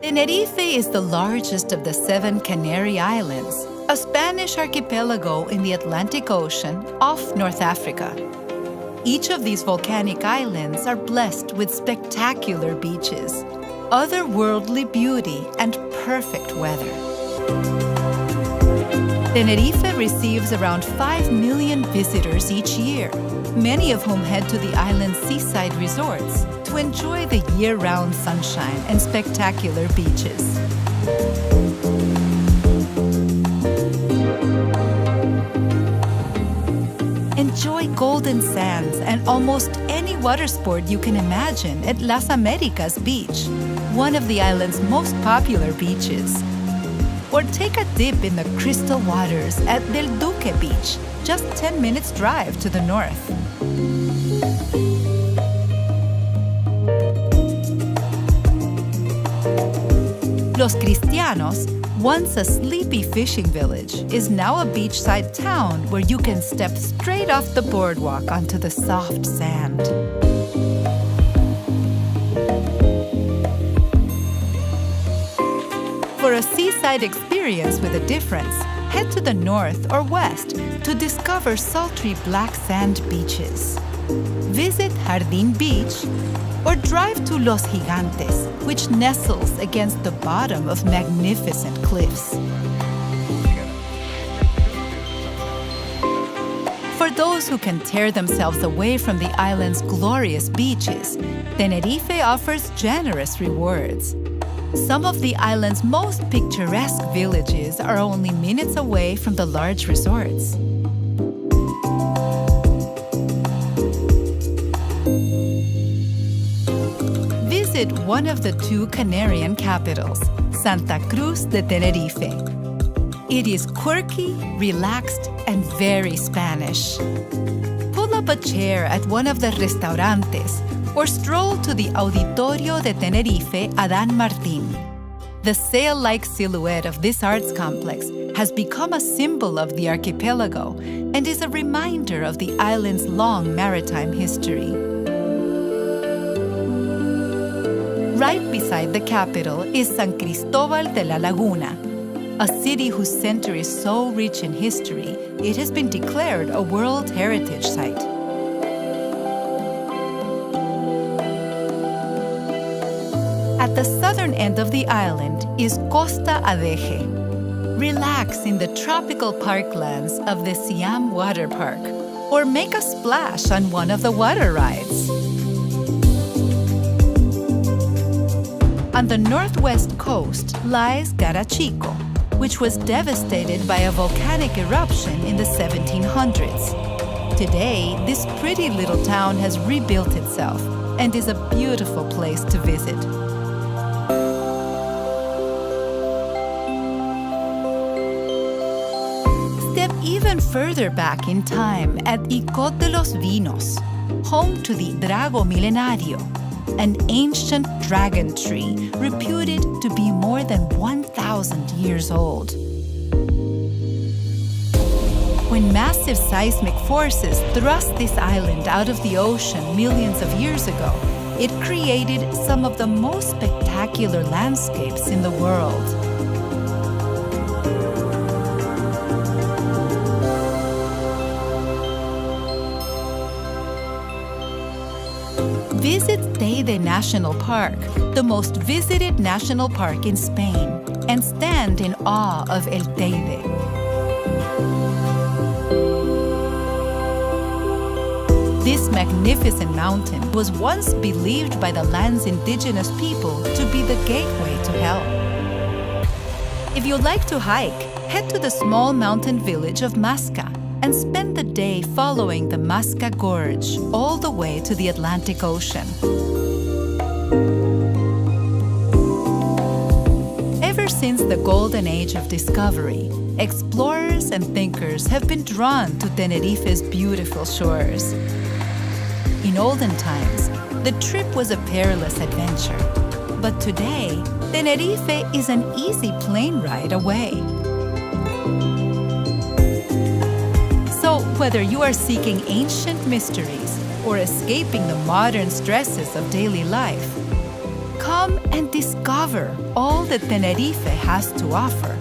Tenerife is the largest of the 7 Canary Islands, a Spanish archipelago in the Atlantic Ocean off North Africa. Each of these volcanic islands are blessed with spectacular beaches, otherworldly beauty, and perfect weather. Tenerife receives around 5 million visitors each year, many of whom head to the island's seaside resorts to enjoy the year-round sunshine and spectacular beaches. Enjoy golden sands and almost any water sport you can imagine at Las Americas Beach, one of the island's most popular beaches. Or take a dip in the crystal waters at Del Duque Beach, just 10 minutes drive to the north. Los Cristianos, once a sleepy fishing village, is now a beachside town where you can step straight off the boardwalk onto the soft sand. For a seaside experience with a difference, head to the north or west to discover sultry black sand beaches. Visit Jardín Beach or drive to Los Gigantes, which nestles against the bottom of magnificent cliffs. For those who can tear themselves away from the island's glorious beaches, Tenerife offers generous rewards. Some of the island's most picturesque villages are only minutes away from the large resorts. Visit one of the 2 Canarian capitals, Santa Cruz de Tenerife. It is quirky, relaxed, and very Spanish. Pull up a chair at one of the restaurantes or stroll to the Auditorio de Tenerife Adán Martín. The sail-like silhouette of this arts complex has become a symbol of the archipelago and is a reminder of the island's long maritime history. Right beside the capital is San Cristóbal de la Laguna, a city whose center is so rich in history, it has been declared a World Heritage Site. At the southern end of the island is Costa Adeje. Relax in the tropical parklands of the Siam Water Park, or make a splash on one of the water rides. On the northwest coast lies Garachico, which was devastated by a volcanic eruption in the 1700s. Today, this pretty little town has rebuilt itself and is a beautiful place to visit. Step even further back in time at Icod de los Vinos, home to the Drago Milenario, an ancient dragon tree reputed to be more than 1,000 years old. When massive seismic forces thrust this island out of the ocean millions of years ago, it created some of the most spectacular landscapes in the world. Visit Teide National Park, the most visited national park in Spain, and stand in awe of El Teide. This magnificent mountain was once believed by the land's indigenous people to be the gateway to hell. If you like to hike, head to the small mountain village of Masca and spend the day following the Masca Gorge all the way to the Atlantic Ocean. Ever since the golden age of discovery, explorers and thinkers have been drawn to Tenerife's beautiful shores. In olden times, the trip was a perilous adventure, but today, Tenerife is an easy plane ride away. So, whether you are seeking ancient mysteries or escaping the modern stresses of daily life, come Come and discover all that Tenerife has to offer.